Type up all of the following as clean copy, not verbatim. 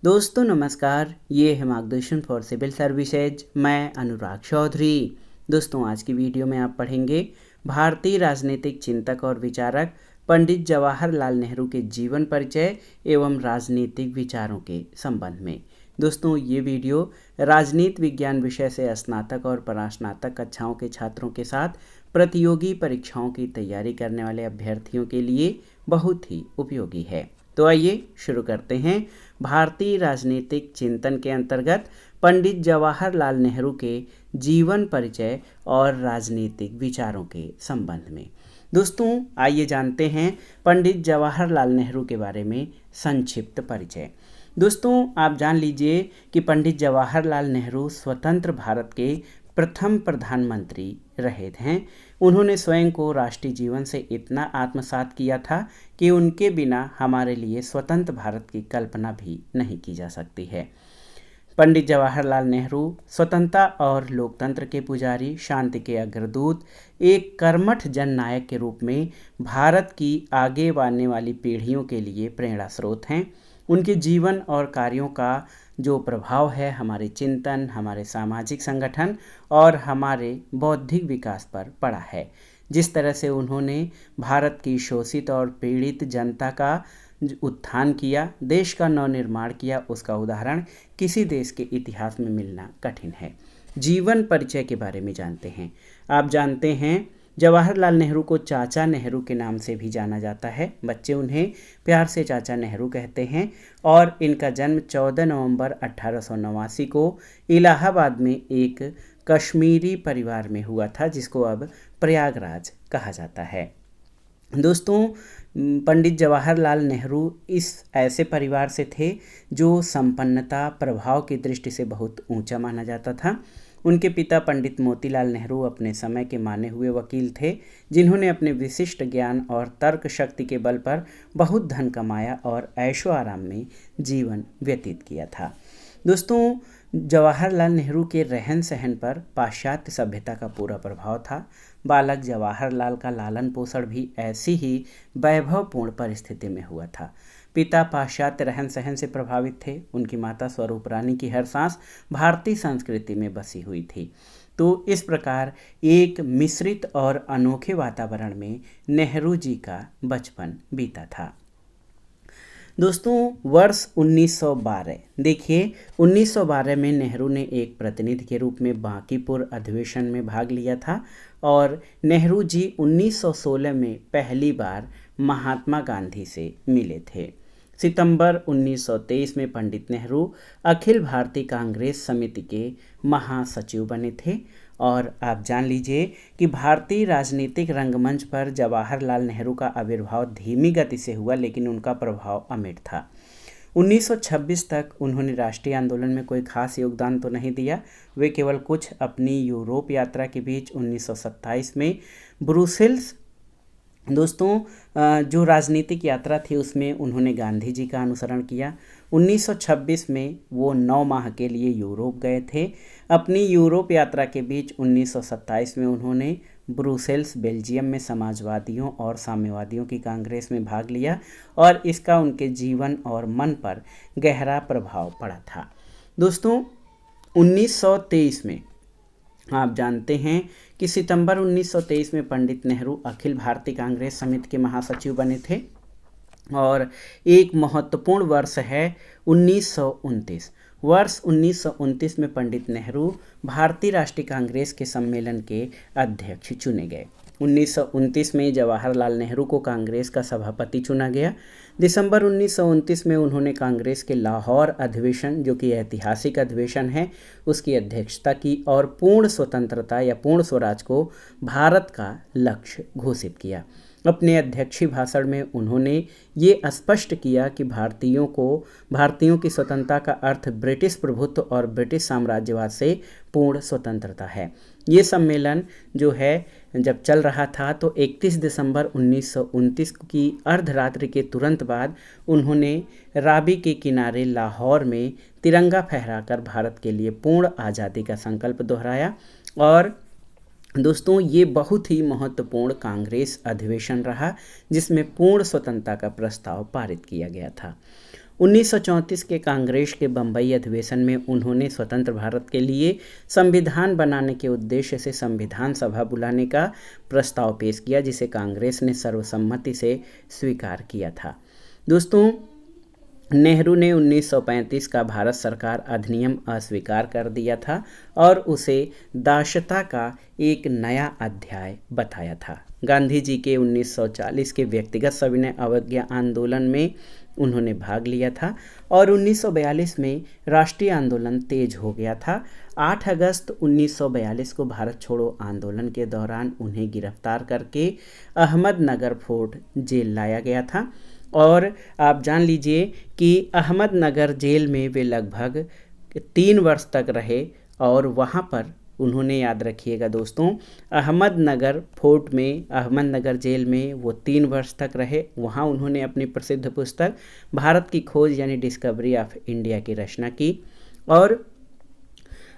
दोस्तों नमस्कार, ये है मार्गदर्शन फॉर सिविल सर्विसेज। मैं अनुराग चौधरी। दोस्तों आज की वीडियो में आप पढ़ेंगे भारतीय राजनीतिक चिंतक और विचारक पंडित जवाहरलाल नेहरू के जीवन परिचय एवं राजनीतिक विचारों के संबंध में। दोस्तों ये वीडियो राजनीति विज्ञान विषय से स्नातक और परास्नातक कक्षाओं के छात्रों के साथ प्रतियोगी परीक्षाओं की तैयारी करने वाले अभ्यर्थियों के लिए बहुत ही उपयोगी है। तो आइए शुरू करते हैं भारतीय राजनीतिक चिंतन के अंतर्गत पंडित जवाहरलाल नेहरू के जीवन परिचय और राजनीतिक विचारों के संबंध में। दोस्तों आइए जानते हैं पंडित जवाहरलाल नेहरू के बारे में संक्षिप्त परिचय। दोस्तों आप जान लीजिए कि पंडित जवाहरलाल नेहरू स्वतंत्र भारत के प्रथम प्रधानमंत्री रहे हैं। उन्होंने स्वयं को राष्ट्रीय जीवन से इतना आत्मसात किया था कि उनके बिना हमारे लिए स्वतंत्र भारत की कल्पना भी नहीं की जा सकती है। पंडित जवाहरलाल नेहरू स्वतंत्रता और लोकतंत्र के पुजारी, शांति के अग्रदूत, एक कर्मठ जननायक के रूप में भारत की आगे आने वाली पीढ़ियों के लिए प्रेरणा स्रोत हैं। उनके जीवन और कार्यों का जो प्रभाव है हमारे चिंतन, हमारे सामाजिक संगठन और हमारे बौद्धिक विकास पर पड़ा है। जिस तरह से उन्होंने भारत की शोषित और पीड़ित जनता का उत्थान किया, देश का नवनिर्माण किया, उसका उदाहरण किसी देश के इतिहास में मिलना कठिन है। जीवन परिचय के बारे में जानते हैं। आप जानते हैं जवाहरलाल नेहरू को चाचा नेहरू के नाम से भी जाना जाता है। बच्चे उन्हें प्यार से चाचा नेहरू कहते हैं और इनका जन्म 14 नवंबर 1889 को इलाहाबाद में एक कश्मीरी परिवार में हुआ था, जिसको अब प्रयागराज कहा जाता है। दोस्तों पंडित जवाहरलाल नेहरू इस ऐसे परिवार से थे जो संपन्नता, प्रभाव की दृष्टि से बहुत ऊंचा माना जाता था। उनके पिता पंडित मोतीलाल नेहरू अपने समय के माने हुए वकील थे, जिन्होंने अपने विशिष्ट ज्ञान और तर्क शक्ति के बल पर बहुत धन कमाया और ऐशो आराम में जीवन व्यतीत किया था। दोस्तों जवाहरलाल नेहरू के रहन सहन पर पाश्चात्य सभ्यता का पूरा प्रभाव था। बालक जवाहरलाल का लालन पोषण भी ऐसी ही वैभवपूर्ण परिस्थिति में हुआ था। पिता पाश्चात्य रहन सहन से प्रभावित थे। उनकी माता स्वरूप रानी की हर सांस भारतीय संस्कृति में बसी हुई थी। तो इस प्रकार एक मिश्रित और अनोखे वातावरण में नेहरू जी का बचपन बीता था। दोस्तों वर्ष 1912, देखिए 1912 में नेहरू ने एक प्रतिनिधि के रूप में बांकीपुर अधिवेशन में भाग लिया था और नेहरू जी 1916 में पहली बार महात्मा गांधी से मिले थे। सितंबर 1923 में पंडित नेहरू अखिल भारतीय कांग्रेस समिति के महासचिव बने थे। और आप जान लीजिए कि भारतीय राजनीतिक रंगमंच पर जवाहरलाल नेहरू का आविर्भाव धीमी गति से हुआ, लेकिन उनका प्रभाव अमिट था। 1926 तक उन्होंने राष्ट्रीय आंदोलन में कोई खास योगदान तो नहीं दिया। वे केवल कुछ अपनी यूरोप यात्रा के बीच 1927 में ब्रुसेल्स जो राजनीतिक यात्रा थी उसमें उन्होंने गांधी जी का अनुसरण किया। 1926 में वो 9 माह के लिए यूरोप गए थे। अपनी यूरोप यात्रा के बीच 1927 में उन्होंने ब्रुसेल्स बेल्जियम में समाजवादियों और साम्यवादियों की कांग्रेस में भाग लिया और इसका उनके जीवन और मन पर गहरा प्रभाव पड़ा था। दोस्तों 1923 में आप जानते हैं कि सितंबर 1923 में पंडित नेहरू अखिल भारतीय कांग्रेस समिति के महासचिव बने थे। और एक महत्वपूर्ण वर्ष है 1929। वर्ष 1929 में पंडित नेहरू भारतीय राष्ट्रीय कांग्रेस के सम्मेलन के अध्यक्ष चुने गए। 1929 में जवाहरलाल नेहरू को कांग्रेस का सभापति चुना गया। दिसंबर 1929 में उन्होंने कांग्रेस के लाहौर अधिवेशन, जो कि ऐतिहासिक अधिवेशन है, उसकी अध्यक्षता की और पूर्ण स्वतंत्रता या पूर्ण स्वराज को भारत का लक्ष्य घोषित किया। अपने अध्यक्षीय भाषण में उन्होंने ये स्पष्ट किया कि भारतीयों की स्वतंत्रता का अर्थ ब्रिटिश प्रभुत्व और ब्रिटिश साम्राज्यवाद से पूर्ण स्वतंत्रता है। ये सम्मेलन जो है जब चल रहा था तो 31 दिसंबर 1929 की अर्धरात्रि के तुरंत बाद उन्होंने रावी के किनारे लाहौर में तिरंगा फहराकर भारत के लिए पूर्ण आज़ादी का संकल्प दोहराया। और दोस्तों ये बहुत ही महत्वपूर्ण कांग्रेस अधिवेशन रहा जिसमें पूर्ण स्वतंत्रता का प्रस्ताव पारित किया गया था। 1934 के कांग्रेस के बम्बई अधिवेशन में उन्होंने स्वतंत्र भारत के लिए संविधान बनाने के उद्देश्य से संविधान सभा बुलाने का प्रस्ताव पेश किया, जिसे कांग्रेस ने सर्वसम्मति से स्वीकार किया था। दोस्तों, नेहरू ने 1935 का भारत सरकार अधिनियम अस्वीकार कर दिया था और उसे दासता का एक नया अध्याय बताया था। गांधी जी के 1940 के व्यक्तिगत सविनय अवज्ञा आंदोलन में उन्होंने भाग लिया था और 1942 में राष्ट्रीय आंदोलन तेज हो गया था। 8 अगस्त 1942 को भारत छोड़ो आंदोलन के दौरान उन्हें गिरफ्तार करके अहमदनगर फोर्ट जेल लाया गया था और आप जान लीजिए कि अहमदनगर जेल में वे लगभग 3 वर्ष तक रहे और वहाँ पर उन्होंने, याद रखिएगा दोस्तों, अहमदनगर फोर्ट में, अहमदनगर जेल में वो 3 वर्ष तक रहे। वहाँ उन्होंने अपनी प्रसिद्ध पुस्तक भारत की खोज यानी डिस्कवरी ऑफ इंडिया की रचना की। और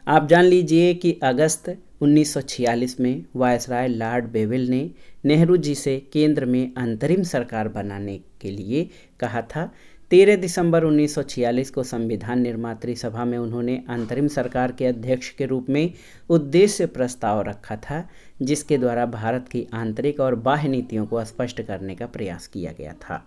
आप जान लीजिए कि अगस्त 1946 में वायसराय लॉर्ड बेवेल ने नेहरू जी से केंद्र में अंतरिम सरकार बनाने के लिए कहा था। 13 दिसंबर 1946 को संविधान निर्मात्री सभा में उन्होंने अंतरिम सरकार के अध्यक्ष के रूप में उद्देश्य प्रस्ताव रखा था, जिसके द्वारा भारत की आंतरिक और बाह्य नीतियों को स्पष्ट करने का प्रयास किया गया था।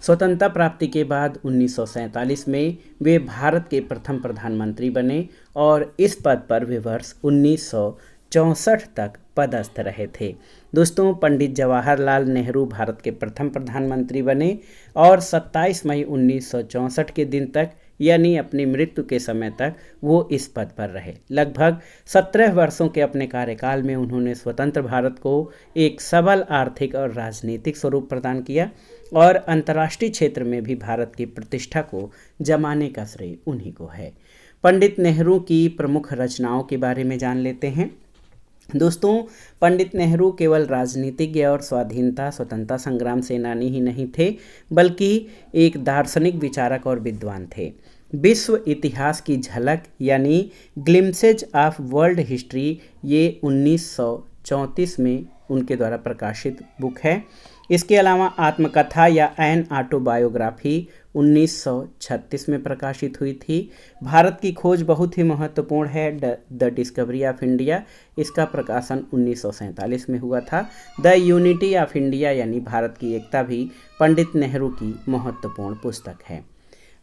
स्वतंत्रता प्राप्ति के बाद 1947 में वे भारत के प्रथम प्रधानमंत्री बने और इस पद पर वे वर्ष 1964 तक पदस्थ रहे थे। दोस्तों, पंडित जवाहरलाल नेहरू भारत के प्रथम प्रधानमंत्री बने और 27 मई 1964 के दिन तक यानी अपनी मृत्यु के समय तक वो इस पद पर रहे। लगभग 17 वर्षों के अपने कार्यकाल में उन्होंने स्वतंत्र भारत को एक सबल आर्थिक और राजनीतिक स्वरूप प्रदान किया और अंतर्राष्ट्रीय क्षेत्र में भी भारत की प्रतिष्ठा को जमाने का श्रेय उन्हीं को है। पंडित नेहरू की प्रमुख रचनाओं के बारे में जान लेते हैं। दोस्तों, पंडित नेहरू केवल राजनीतिज्ञ और स्वाधीनता स्वतंत्रता संग्राम सेनानी ही नहीं थे, बल्कि एक दार्शनिक विचारक और विद्वान थे। विश्व इतिहास की झलक यानी ग्लिम्सेज ऑफ वर्ल्ड हिस्ट्री ये 1934 में उनके द्वारा प्रकाशित बुक है। इसके अलावा आत्मकथा या एन ऑटोबायोग्राफी 1936 में प्रकाशित हुई थी। भारत की खोज बहुत ही महत्वपूर्ण है, द डिस्कवरी ऑफ इंडिया, इसका प्रकाशन 1947 में हुआ था। द यूनिटी ऑफ इंडिया यानी भारत की एकता भी पंडित नेहरू की महत्वपूर्ण पुस्तक है।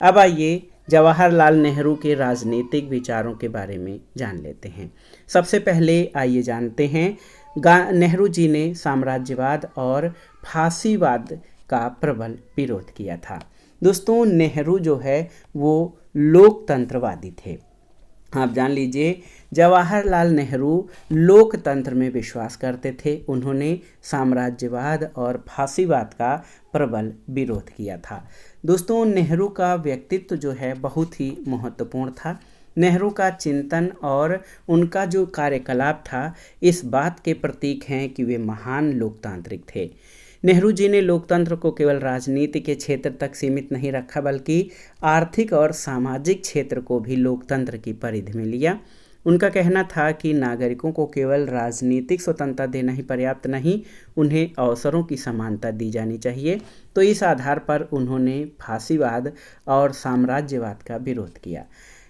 अब आइए जवाहरलाल नेहरू के राजनीतिक विचारों के बारे में जान लेते हैं। सबसे पहले आइए जानते हैं नेहरू जी ने साम्राज्यवाद और फांसीवाद का प्रबल विरोध किया था। दोस्तों, नेहरू जो है वो लोकतंत्रवादी थे। आप जान लीजिए, जवाहरलाल नेहरू लोकतंत्र में विश्वास करते थे। उन्होंने साम्राज्यवाद और फांसीवाद का प्रबल विरोध किया था। दोस्तों, नेहरू का व्यक्तित्व जो है बहुत ही महत्वपूर्ण था। नेहरू का चिंतन और उनका जो कार्यकलाप था इस बात के प्रतीक हैं कि वे महान लोकतांत्रिक थे। नेहरू जी ने लोकतंत्र को केवल राजनीति के क्षेत्र तक सीमित नहीं रखा, बल्कि आर्थिक और सामाजिक क्षेत्र को भी लोकतंत्र की परिधि में लिया। उनका कहना था कि नागरिकों को केवल राजनीतिक स्वतंत्रता देना ही पर्याप्त नहीं, उन्हें अवसरों की समानता दी जानी चाहिए। तो इस आधार पर उन्होंने फांसीवाद और साम्राज्यवाद का विरोध किया।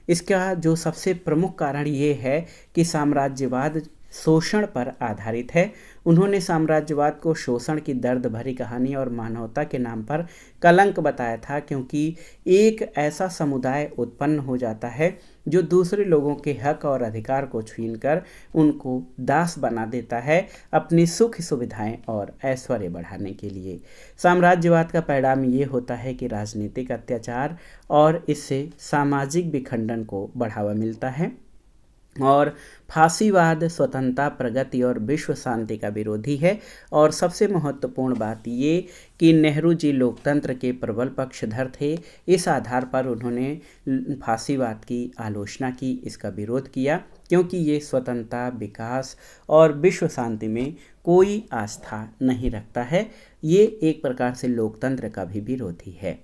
इसका जो सबसे प्रमुख कारण ये है कि साम्राज्यवाद शोषण पर आधारित है। उन्होंने साम्राज्यवाद को शोषण की दर्द भरी कहानी और मानवता के नाम पर कलंक बताया था, क्योंकि एक ऐसा समुदाय उत्पन्न हो जाता है जो दूसरे लोगों के हक और अधिकार को छीनकर उनको दास बना देता है अपनी सुख सुविधाएं और ऐश्वर्य बढ़ाने के लिए। साम्राज्यवाद का परिणाम ये होता है कि राजनीतिक अत्याचार और इससे सामाजिक विखंडन को बढ़ावा मिलता है। और फांसीवाद स्वतंत्रता, प्रगति और विश्व शांति का विरोधी है। और सबसे महत्वपूर्ण बात ये कि नेहरू जी लोकतंत्र के प्रबल पक्षधर थे। इस आधार पर उन्होंने फांसीवाद की आलोचना की, इसका विरोध किया, क्योंकि ये स्वतंत्रता, विकास और विश्व शांति में कोई आस्था नहीं रखता है। ये एक प्रकार से लोकतंत्र का भी विरोधी है।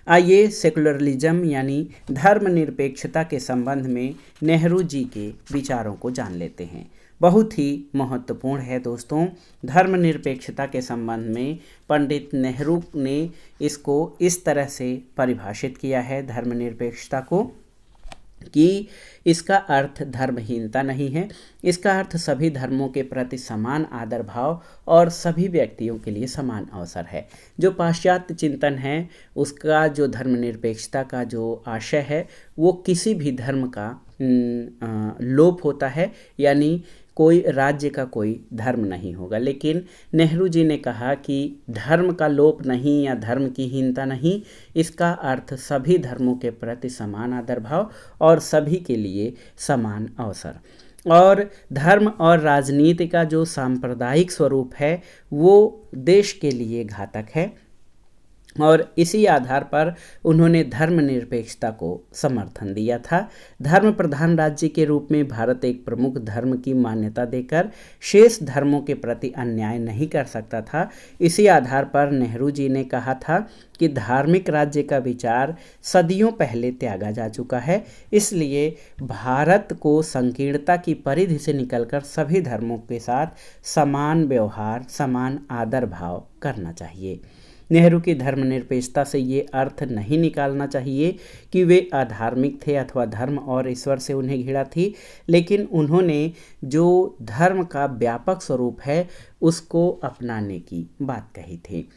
आइए सेकुलरिज्म यानी धर्मनिरपेक्षता के संबंध में नेहरू जी के विचारों को जान लेते हैं। बहुत ही महत्वपूर्ण है दोस्तों। धर्मनिरपेक्षता के संबंध में पंडित नेहरू ने इसको इस तरह से परिभाषित किया है धर्मनिरपेक्षता को कि इसका अर्थ धर्महीनता नहीं है, इसका अर्थ सभी धर्मों के प्रति समान आदर भाव और सभी व्यक्तियों के लिए समान अवसर है। जो पाश्चात्य चिंतन है उसका जो धर्मनिरपेक्षता का जो आशय है वो किसी भी धर्म का लोप होता है, यानी कोई राज्य का कोई धर्म नहीं होगा। लेकिन नेहरू जी ने कहा कि धर्म का लोप नहीं या धर्म की हीनता नहीं, इसका अर्थ सभी धर्मों के प्रति समान आदर भाव और सभी के लिए समान अवसर। और धर्म और राजनीति का जो सांप्रदायिक स्वरूप है वो देश के लिए घातक है और इसी आधार पर उन्होंने धर्मनिरपेक्षता को समर्थन दिया था। धर्म प्रधान राज्य के रूप में भारत एक प्रमुख धर्म की मान्यता देकर शेष धर्मों के प्रति अन्याय नहीं कर सकता था। इसी आधार पर नेहरू जी ने कहा था कि धार्मिक राज्य का विचार सदियों पहले त्यागा जा चुका है, इसलिए भारत को संकीर्णता की परिधि से निकलकर सभी धर्मों के साथ समान व्यवहार, समान आदर भाव करना चाहिए। नेहरू की धर्मनिरपेक्षता से ये अर्थ नहीं निकालना चाहिए कि वे अधार्मिक थे अथवा धर्म और ईश्वर से उन्हें घृणा थी, लेकिन उन्होंने जो धर्म का व्यापक स्वरूप है उसको अपनाने की बात कही थी।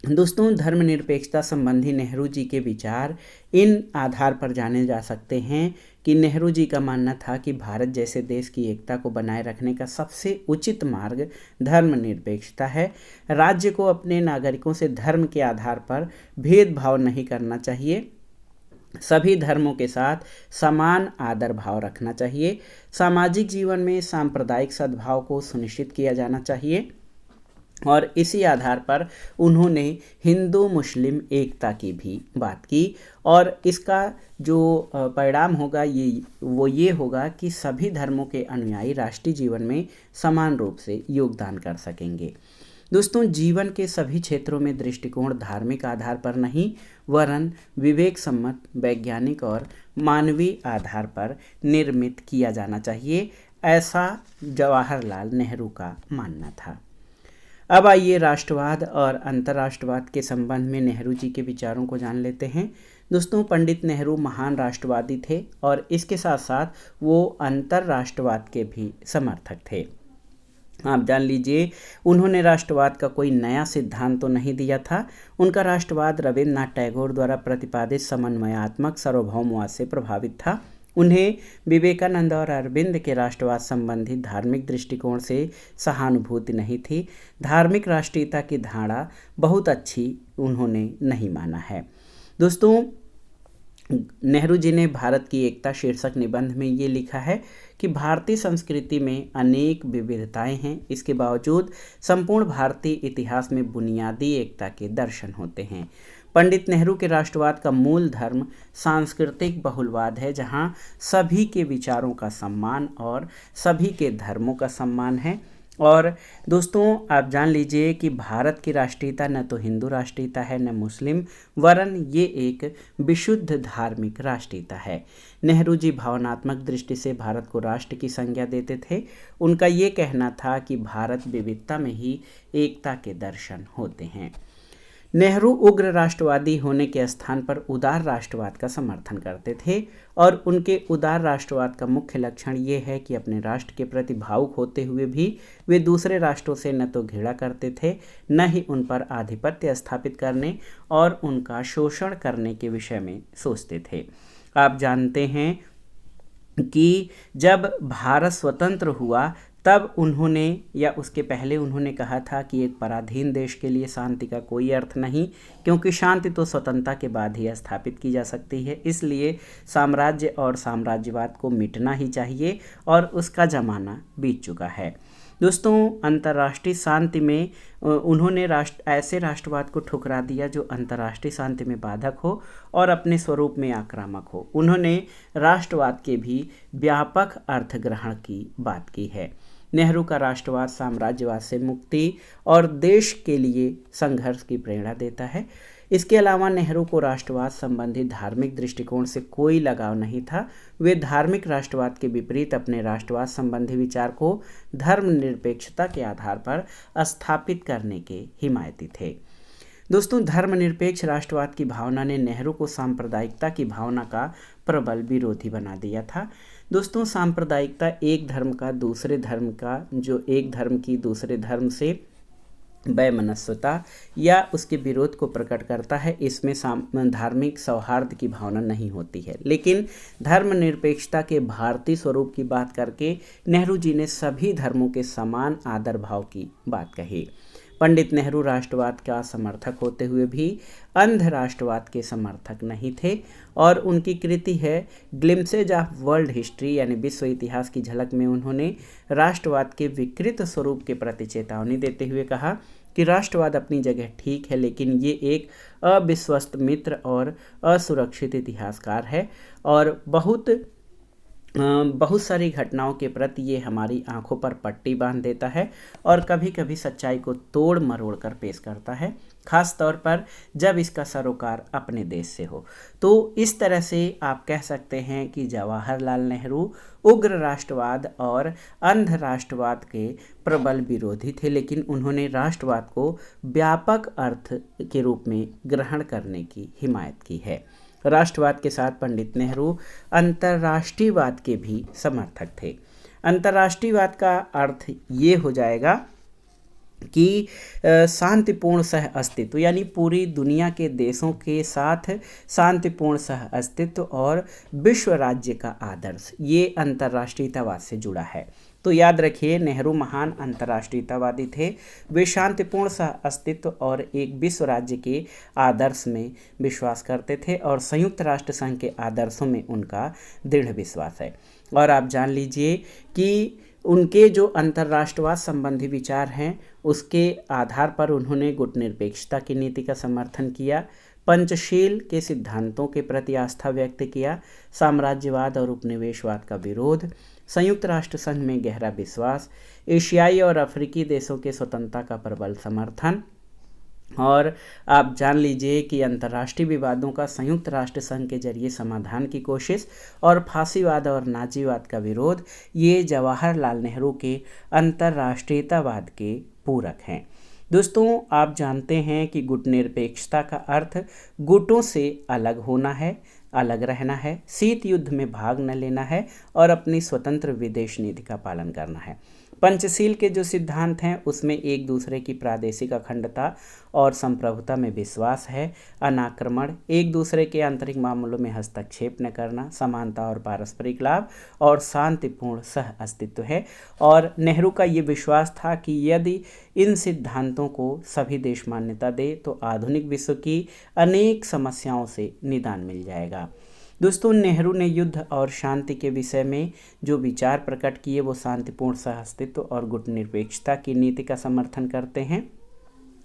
दोस्तों, धर्मनिरपेक्षता संबंधी नेहरू जी के विचार इन आधार पर जाने जा सकते हैं कि नेहरू जी का मानना था कि भारत जैसे देश की एकता को बनाए रखने का सबसे उचित मार्ग धर्मनिरपेक्षता है। राज्य को अपने नागरिकों से धर्म के आधार पर भेदभाव नहीं करना चाहिए, सभी धर्मों के साथ समान आदर भाव रखना चाहिए। सामाजिक जीवन में सांप्रदायिक सद्भाव को सुनिश्चित किया जाना चाहिए और इसी आधार पर उन्होंने हिंदू मुस्लिम एकता की भी बात की और इसका जो परिणाम होगा ये होगा कि सभी धर्मों के अनुयायी राष्ट्रीय जीवन में समान रूप से योगदान कर सकेंगे। दोस्तों, जीवन के सभी क्षेत्रों में दृष्टिकोण धार्मिक आधार पर नहीं वरन विवेक सम्मत, वैज्ञानिक और मानवीय आधार पर निर्मित किया जाना चाहिए, ऐसा जवाहरलाल नेहरू का मानना था। अब आइए राष्ट्रवाद और अंतर्राष्ट्रवाद के संबंध में नेहरू जी के विचारों को जान लेते हैं। दोस्तों, पंडित नेहरू महान राष्ट्रवादी थे और इसके साथ साथ वो अंतर्राष्ट्रवाद के भी समर्थक थे। आप जान लीजिए, उन्होंने राष्ट्रवाद का कोई नया सिद्धांत तो नहीं दिया था। उनका राष्ट्रवाद रविन्द्रनाथ टैगोर द्वारा प्रतिपादित समन्वयात्मक सार्वभौमवाद से प्रभावित था। उन्हें विवेकानंद और अरविंद के राष्ट्रवाद संबंधी धार्मिक दृष्टिकोण से सहानुभूति नहीं थी। धार्मिक राष्ट्रीयता की धारणा बहुत अच्छी उन्होंने नहीं माना है। दोस्तों, नेहरू जी ने भारत की एकता शीर्षक निबंध में ये लिखा है कि भारतीय संस्कृति में अनेक विविधताएं हैं, इसके बावजूद संपूर्ण भारतीय इतिहास में बुनियादी एकता के दर्शन होते हैं। पंडित नेहरू के राष्ट्रवाद का मूल धर्म सांस्कृतिक बहुलवाद है, जहां सभी के विचारों का सम्मान और सभी के धर्मों का सम्मान है। और दोस्तों, आप जान लीजिए कि भारत की राष्ट्रीयता न तो हिंदू राष्ट्रीयता है न मुस्लिम, वरन ये एक विशुद्ध धार्मिक राष्ट्रीयता है। नेहरू जी भावनात्मक दृष्टि से भारत को राष्ट्र की संज्ञा देते थे। उनका ये कहना था कि भारत विविधता में ही एकता के दर्शन होते हैं। नेहरू उग्र राष्ट्रवादी होने के स्थान पर उदार राष्ट्रवाद का समर्थन करते थे और उनके उदार राष्ट्रवाद का मुख्य लक्षण ये है कि अपने राष्ट्र के प्रति भावुक होते हुए भी वे दूसरे राष्ट्रों से न तो घृणा करते थे, न ही उन पर आधिपत्य स्थापित करने और उनका शोषण करने के विषय में सोचते थे। आप जानते हैं कि जब भारत स्वतंत्र हुआ तब उन्होंने या उसके पहले उन्होंने कहा था कि एक पराधीन देश के लिए शांति का कोई अर्थ नहीं, क्योंकि शांति तो स्वतंत्रता के बाद ही स्थापित की जा सकती है। इसलिए साम्राज्य और साम्राज्यवाद को मिटना ही चाहिए और उसका ज़माना बीत चुका है। दोस्तों, अंतर्राष्ट्रीय शांति में उन्होंने ऐसे राष्ट्रवाद को ठुकरा दिया जो अंतर्राष्ट्रीय शांति में बाधक हो और अपने स्वरूप में आक्रामक हो। उन्होंने राष्ट्रवाद के भी व्यापक अर्थ ग्रहण की बात की है। नेहरू का राष्ट्रवाद साम्राज्यवाद से मुक्ति और देश के लिए संघर्ष की प्रेरणा देता है। इसके अलावा नेहरू को राष्ट्रवाद संबंधी धार्मिक दृष्टिकोण से कोई लगाव नहीं था। वे धार्मिक राष्ट्रवाद के विपरीत अपने राष्ट्रवाद संबंधी विचार को धर्मनिरपेक्षता के आधार पर स्थापित करने के हिमायती थे। दोस्तों, धर्मनिरपेक्ष राष्ट्रवाद की भावना ने नेहरू को सांप्रदायिकता की भावना का प्रबल विरोधी बना दिया था। दोस्तों, सांप्रदायिकता एक धर्म की दूसरे धर्म से वैमनस्यता या उसके विरोध को प्रकट करता है। इसमें धार्मिक सौहार्द की भावना नहीं होती है। लेकिन धर्मनिरपेक्षता के भारतीय स्वरूप की बात करके नेहरू जी ने सभी धर्मों के समान आदर भाव की बात कही। पंडित नेहरू राष्ट्रवाद का समर्थक होते हुए भी अंध राष्ट्रवाद के समर्थक नहीं थे और उनकी कृति है ग्लिम्सेज ऑफ वर्ल्ड हिस्ट्री यानी विश्व इतिहास की झलक में उन्होंने राष्ट्रवाद के विकृत स्वरूप के प्रति चेतावनी देते हुए कहा कि राष्ट्रवाद अपनी जगह ठीक है, लेकिन ये एक अविश्वस्त मित्र और असुरक्षित इतिहासकार है और बहुत सारी घटनाओं के प्रति ये हमारी आंखों पर पट्टी बांध देता है और कभी कभी सच्चाई को तोड़ मरोड़ कर पेश करता है, खास तौर पर जब इसका सरोकार अपने देश से हो। तो इस तरह से आप कह सकते हैं कि जवाहरलाल नेहरू उग्र राष्ट्रवाद और अंध राष्ट्रवाद के प्रबल विरोधी थे, लेकिन उन्होंने राष्ट्रवाद को व्यापक अर्थ के रूप में ग्रहण करने की हिमायत की है। राष्ट्रवाद के साथ पंडित नेहरू अंतर्राष्ट्रीयवाद के भी समर्थक थे। अंतर्राष्ट्रीयवाद का अर्थ ये हो जाएगा कि शांतिपूर्ण सह अस्तित्व, यानी पूरी दुनिया के देशों के साथ शांतिपूर्ण सह अस्तित्व और विश्व राज्य का आदर्श, ये अंतर्राष्ट्रीयतावाद से जुड़ा है। तो याद रखिए, नेहरू महान अंतर्राष्ट्रीयतावादी थे। वे शांतिपूर्ण सह अस्तित्व और एक विश्व राज्य के आदर्श में विश्वास करते थे और संयुक्त राष्ट्र संघ के आदर्शों में उनका दृढ़ विश्वास है। और आप जान लीजिए कि उनके जो अंतर्राष्ट्रवाद संबंधी विचार हैं उसके आधार पर उन्होंने गुटनिरपेक्षता की नीति का समर्थन किया, पंचशील के सिद्धांतों के प्रति आस्था व्यक्त किया, साम्राज्यवाद और उपनिवेशवाद का विरोध, संयुक्त राष्ट्र संघ में गहरा विश्वास, एशियाई और अफ्रीकी देशों के स्वतंत्रता का प्रबल समर्थन। और आप जान लीजिए कि अंतर्राष्ट्रीय विवादों का संयुक्त राष्ट्र संघ के जरिए समाधान की कोशिश और फांसीवाद और नाजीवाद का विरोध, ये जवाहरलाल नेहरू के अंतर्राष्ट्रीयतावाद के पूरक हैं। दोस्तों, आप जानते हैं कि गुटनिरपेक्षता का अर्थ गुटों से अलग होना है, अलग रहना है, शीत युद्ध में भाग न लेना है और अपनी स्वतंत्र विदेश नीति का पालन करना है। पंचशील के जो सिद्धांत हैं उसमें एक दूसरे की प्रादेशिक अखंडता और संप्रभुता में विश्वास है, अनाक्रमण, एक दूसरे के आंतरिक मामलों में हस्तक्षेप न करना, समानता और पारस्परिक लाभ और शांतिपूर्ण सह अस्तित्व है। और नेहरू का ये विश्वास था कि यदि इन सिद्धांतों को सभी देश मान्यता दे तो आधुनिक विश्व की अनेक समस्याओं से निदान मिल जाएगा। दोस्तों, नेहरू ने युद्ध और शांति के विषय में जो विचार प्रकट किए वो शांतिपूर्ण सह अस्तित्व और गुटनिरपेक्षता की नीति का समर्थन करते हैं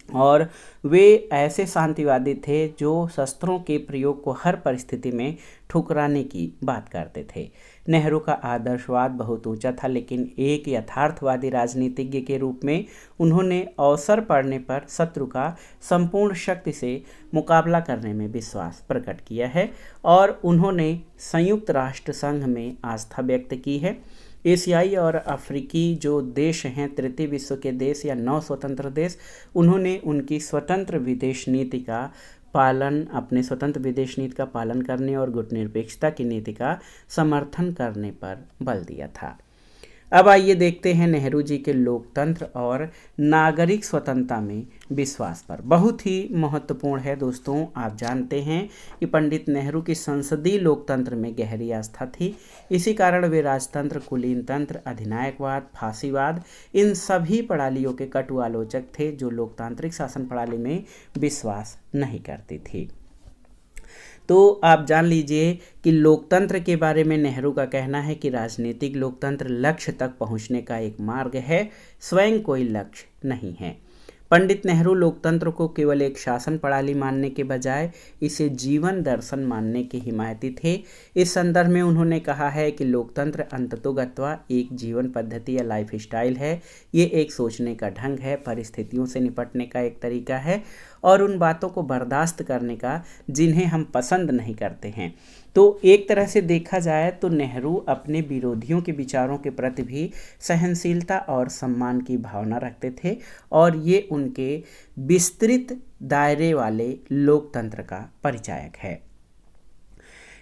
और वे ऐसे शांतिवादी थे जो शस्त्रों के प्रयोग को हर परिस्थिति में ठुकराने की बात करते थे। नेहरू का आदर्शवाद बहुत ऊंचा था, लेकिन एक यथार्थवादी राजनीतिज्ञ के रूप में उन्होंने अवसर पड़ने पर शत्रु का संपूर्ण शक्ति से मुकाबला करने में विश्वास प्रकट किया है और उन्होंने संयुक्त राष्ट्र संघ में आस्था व्यक्त की है। एशियाई और अफ्रीकी जो देश हैं, तृतीय विश्व के देश या नौ स्वतंत्र देश, उन्होंने उनकी स्वतंत्र विदेश नीति का पालन करने और गुटनिरपेक्षता की नीति का समर्थन करने पर बल दिया था। अब आइए देखते हैं नेहरू जी के लोकतंत्र और नागरिक स्वतंत्रता में विश्वास पर। बहुत ही महत्वपूर्ण है दोस्तों। आप जानते हैं कि पंडित नेहरू की संसदीय लोकतंत्र में गहरी आस्था थी। इसी कारण वे राजतंत्र, कुलीन तंत्र, अधिनायकवाद, फांसीवाद, इन सभी प्रणालियों के कटु आलोचक थे जो लोकतांत्रिक शासन प्रणाली में विश्वास नहीं करती थी। तो आप जान लीजिए कि लोकतंत्र के बारे में नेहरू का कहना है कि राजनीतिक लोकतंत्र लक्ष्य तक पहुंचने का एक मार्ग है, स्वयं कोई लक्ष्य नहीं है। पंडित नेहरू लोकतंत्र को केवल एक शासन प्रणाली मानने के बजाय इसे जीवन दर्शन मानने के हिमायती थे। इस संदर्भ में उन्होंने कहा है कि लोकतंत्र अंततोगत्वा एक जीवन पद्धति या लाइफ स्टाइल है। ये एक सोचने का ढंग है, परिस्थितियों से निपटने का एक तरीका है और उन बातों को बर्दाश्त करने का जिन्हें हम पसंद नहीं करते हैं। तो एक तरह से देखा जाए तो नेहरू अपने विरोधियों के विचारों के प्रति भी सहनशीलता और सम्मान की भावना रखते थे और ये उनके विस्तृत दायरे वाले लोकतंत्र का परिचायक है।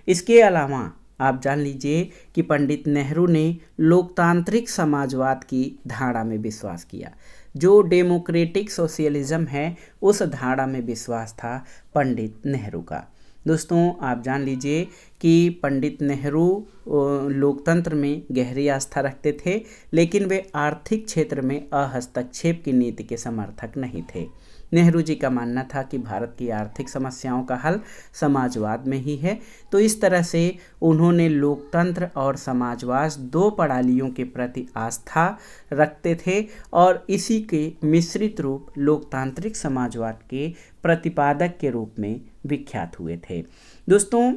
इसके अलावा आप जान लीजिए कि पंडित नेहरू ने लोकतांत्रिक समाजवाद की धारणा में विश्वास किया। जो डेमोक्रेटिक सोशलिज्म है उस धारणा में विश्वास था पंडित नेहरू का। दोस्तों आप जान लीजिए कि पंडित नेहरू लोकतंत्र में गहरी आस्था रखते थे, लेकिन वे आर्थिक क्षेत्र में हस्तक्षेप की नीति के समर्थक नहीं थे। नेहरू जी का मानना था कि भारत की आर्थिक समस्याओं का हल समाजवाद में ही है। तो इस तरह से उन्होंने लोकतंत्र और समाजवाद दो प्रणालियों के प्रति आस्था रखते थे और इसी के मिश्रित रूप लोकतांत्रिक समाजवाद के प्रतिपादक के रूप में विख्यात हुए थे। दोस्तों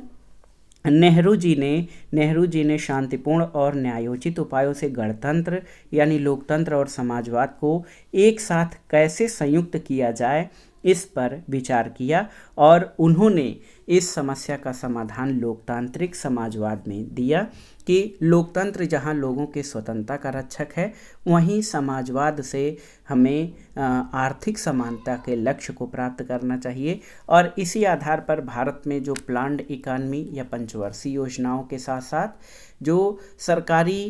नेहरू जी ने शांतिपूर्ण और न्यायोचित उपायों से गणतंत्र यानी लोकतंत्र और समाजवाद को एक साथ कैसे संयुक्त किया जाए इस पर विचार किया और उन्होंने इस समस्या का समाधान लोकतांत्रिक समाजवाद में दिया कि लोकतंत्र जहां लोगों के स्वतंत्रता का रक्षक है, वहीं समाजवाद से हमें आर्थिक समानता के लक्ष्य को प्राप्त करना चाहिए। और इसी आधार पर भारत में जो प्लान्ड इकॉनमी या पंचवर्षीय योजनाओं के साथ साथ जो सरकारी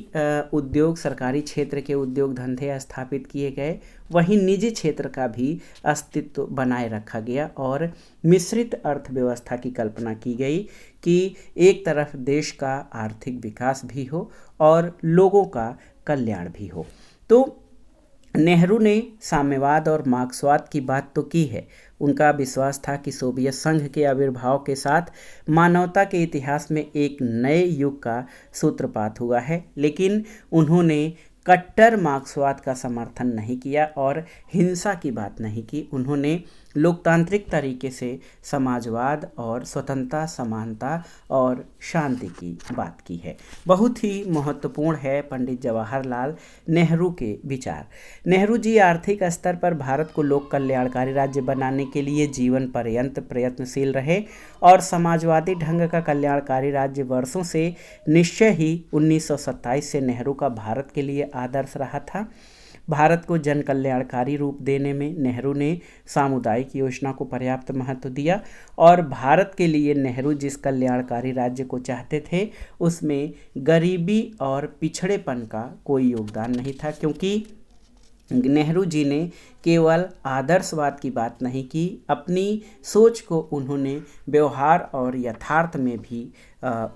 उद्योग, सरकारी क्षेत्र के उद्योग धंधे स्थापित किए गए, वहीं निजी क्षेत्र का भी अस्तित्व बनाए रखा गया और मिश्रित अर्थव्यवस्था की कल्पना की गई कि एक तरफ देश का आर्थिक विकास भी हो और लोगों का कल्याण भी हो। तो नेहरू ने साम्यवाद और मार्क्सवाद की बात तो की है। उनका विश्वास था कि सोवियत संघ के आविर्भाव के साथ मानवता के इतिहास में एक नए युग का सूत्रपात हुआ है, लेकिन उन्होंने कट्टर मार्क्सवाद का समर्थन नहीं किया और हिंसा की बात नहीं की। उन्होंने लोकतांत्रिक तरीके से समाजवाद और स्वतंत्रता, समानता और शांति की बात की है। बहुत ही महत्वपूर्ण है पंडित जवाहरलाल नेहरू के विचार। नेहरू जी आर्थिक स्तर पर भारत को लोक कल्याणकारी राज्य बनाने के लिए जीवन पर्यंत प्रयत्नशील रहे और समाजवादी ढंग का कल्याणकारी राज्य वर्षों से निश्चय ही 1927 से नेहरू का भारत के लिए आदर्श रहा था। भारत को जन कल्याणकारी रूप देने में नेहरू ने सामुदायिक योजना को पर्याप्त महत्व दिया और भारत के लिए नेहरू जिस कल्याणकारी राज्य को चाहते थे उसमें गरीबी और पिछड़ेपन का कोई योगदान नहीं था, क्योंकि नेहरू जी ने केवल आदर्शवाद की बात नहीं की, अपनी सोच को उन्होंने व्यवहार और यथार्थ में भी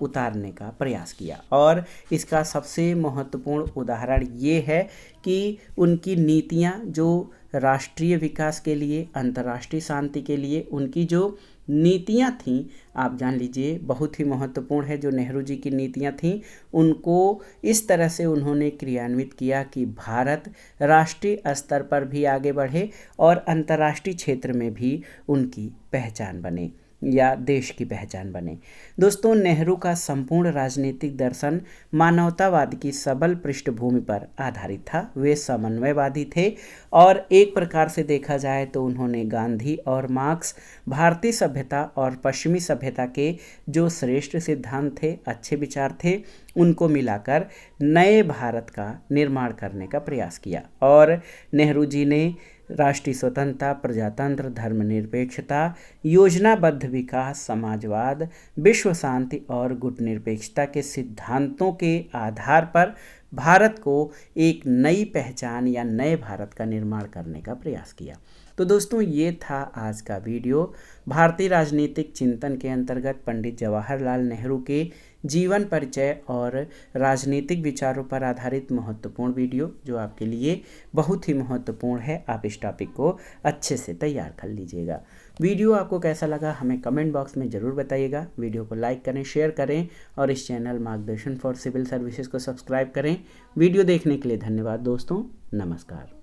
उतारने का प्रयास किया। और इसका सबसे महत्वपूर्ण उदाहरण ये है कि उनकी नीतियाँ जो राष्ट्रीय विकास के लिए, अंतर्राष्ट्रीय शांति के लिए उनकी जो नीतियाँ थीं, आप जान लीजिए बहुत ही महत्वपूर्ण है। जो नेहरू जी की नीतियाँ थीं उनको इस तरह से उन्होंने क्रियान्वित किया कि भारत राष्ट्रीय स्तर पर भी आगे बढ़े और अंतर्राष्ट्रीय क्षेत्र में भी उनकी पहचान बने या देश की पहचान बने। दोस्तों नेहरू का संपूर्ण राजनीतिक दर्शन मानवतावाद की सबल पृष्ठभूमि पर आधारित था। वे समन्वयवादी थे और एक प्रकार से देखा जाए तो उन्होंने गांधी और मार्क्स, भारतीय सभ्यता और पश्चिमी सभ्यता के जो श्रेष्ठ सिद्धांत थे, अच्छे विचार थे, उनको मिलाकर नए भारत का निर्माण करने का प्रयास किया। और नेहरू जी ने राष्ट्रीय स्वतंत्रता, प्रजातंत्र, धर्मनिरपेक्षता, योजनाबद्ध विकास, समाजवाद, विश्व शांति और गुटनिरपेक्षता के सिद्धांतों के आधार पर भारत को एक नई पहचान या नए भारत का निर्माण करने का प्रयास किया। तो दोस्तों ये था आज का वीडियो, भारतीय राजनीतिक चिंतन के अंतर्गत पंडित जवाहरलाल नेहरू के जीवन परिचय और राजनीतिक विचारों पर आधारित महत्वपूर्ण वीडियो, जो आपके लिए बहुत ही महत्वपूर्ण है। आप इस टॉपिक को अच्छे से तैयार कर लीजिएगा। वीडियो आपको कैसा लगा हमें कमेंट बॉक्स में ज़रूर बताइएगा। वीडियो को लाइक करें, शेयर करें और इस चैनल मार्गदर्शन फॉर सिविल सर्विसेज को सब्सक्राइब करें। वीडियो देखने के लिए धन्यवाद दोस्तों, नमस्कार।